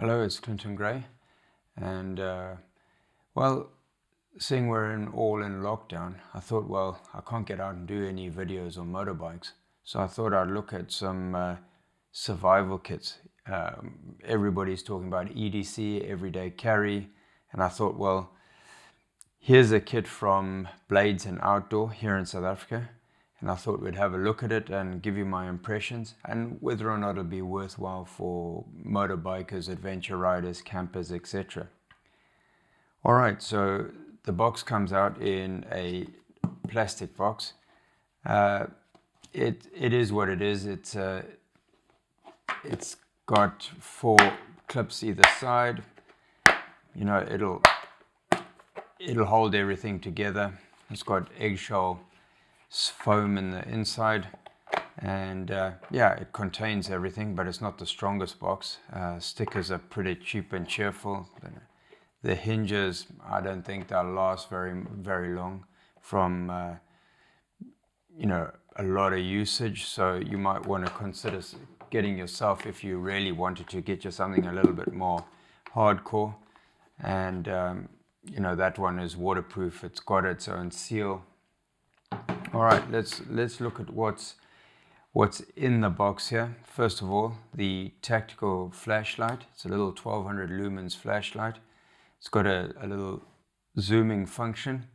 Hello, it's Clinton Gray, and well, seeing we're all in lockdown, I thought, well, I can't get out and do any videos on motorbikes, so I thought I'd look at some survival kits. Everybody's talking about EDC Everyday Carry, and I thought, well, here's a kit from Blades and Outdoor here in South Africa, and I thought we'd have a look at it and give you my impressions and whether or not it'll be worthwhile for motorbikers, adventure riders, campers, etc. Alright, so the box comes out in a plastic box. It is what it is. It's got 4 clips either side. You know, it'll hold everything together. It's got eggshell foam in the inside, and yeah, it contains everything, but it's not the strongest box. Stickers are pretty cheap and cheerful. The hinges, I don't think they'll last very long from you know, a lot of usage, so you might want to consider getting yourself, if you really wanted to get you something a little bit more hardcore. And you know, that one is waterproof. It's got its own seal. All right, let's look at what's in the box here. First of all, the tactical flashlight. It's a little 1200 lumens flashlight. It's got a little zooming function,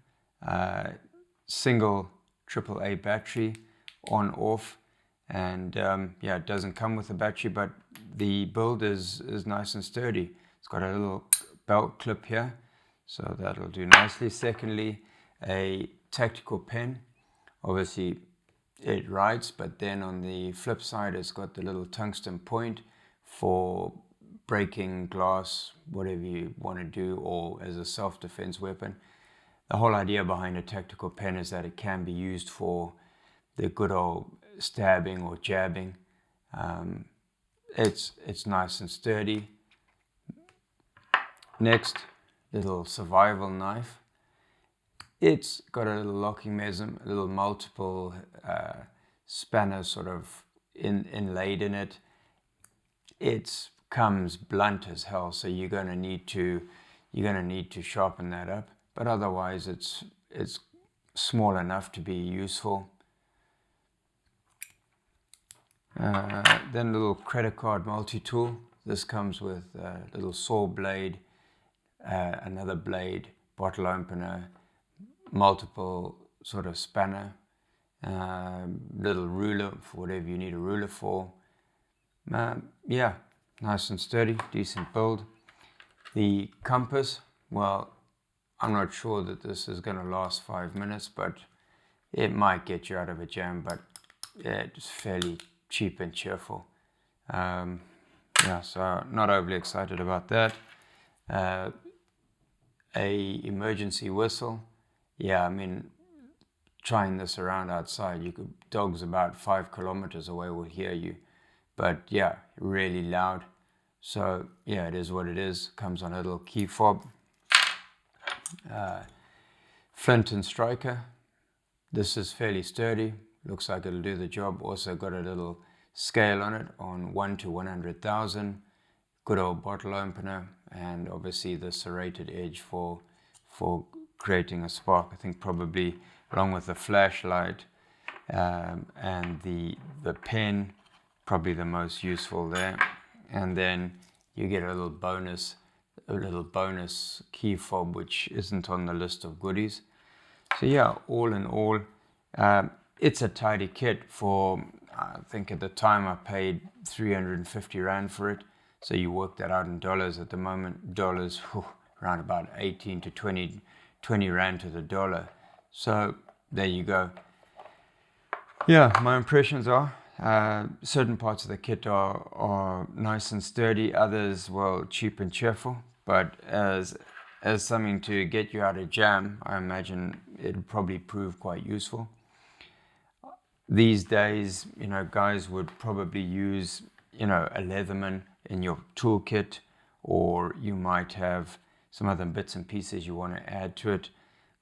single AAA battery, on off, and yeah, it doesn't come with a battery, but the build is nice and sturdy. It's got a little belt clip here, so that'll do nicely. Secondly, a tactical pen. Obviously it writes, but then on the flip side it's got the little tungsten point for breaking glass, whatever you want to do, or as a self-defense weapon. The whole idea behind a tactical pen is that it can be used for the good old stabbing or jabbing. It's nice and sturdy. Next, little survival knife. It's got a little locking mechanism, a little multiple spanners sort of inlaid in it. It comes blunt as hell, so you're gonna need to sharpen that up. But otherwise, it's small enough to be useful. Then a little credit card multi-tool. This comes with a little saw blade, another blade, bottle opener, multiple sort of spanner, little ruler for whatever you need a ruler for. Yeah, nice and sturdy, decent build. The compass, well, I'm not sure that this is going to last 5 minutes, but it might get you out of a jam, but yeah, it's fairly cheap and cheerful. Yeah, so not overly excited about that. A emergency whistle. Yeah, I mean, trying this around outside, dogs about 5 kilometers away will hear you, but yeah, really loud. So yeah, it is what it is. Comes on a little key fob. Flint and Striker. This is fairly sturdy. Looks like it'll do the job. Also got a little scale on it on 1 to 100,000. Good old bottle opener, and obviously the serrated edge for creating a spark. I think probably along with the flashlight and the pen, probably the most useful there. And then you get a little bonus key fob, which isn't on the list of goodies. So yeah, all in all, it's a tidy kit. For I think at the time I paid 350 Rand for it. So you work that out in dollars. At the moment, dollars, around about 18 to 20 Rand to the dollar. So there you go. Yeah, my impressions are certain parts of the kit are nice and sturdy, others, well, cheap and cheerful. But as something to get you out of jam, I imagine it'll probably prove quite useful. These days, you know, guys would probably use, you know, a Leatherman in your toolkit, or you might have some other bits and pieces you want to add to it.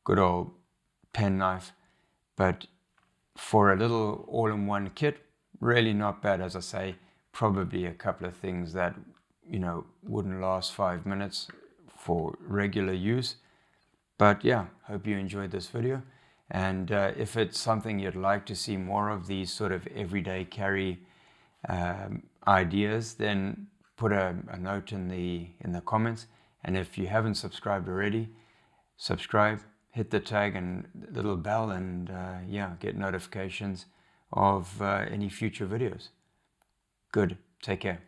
Good old pen knife. But for a little all-in-one kit, really not bad. As I say, probably a couple of things that wouldn't last 5 minutes for regular use. But yeah, hope you enjoyed this video. And if it's something you'd like to see more of, these sort of everyday carry ideas, then put a note in the comments. And if you haven't subscribed already, subscribe, hit the tag and little bell, and yeah, get notifications of any future videos. Good. Take care.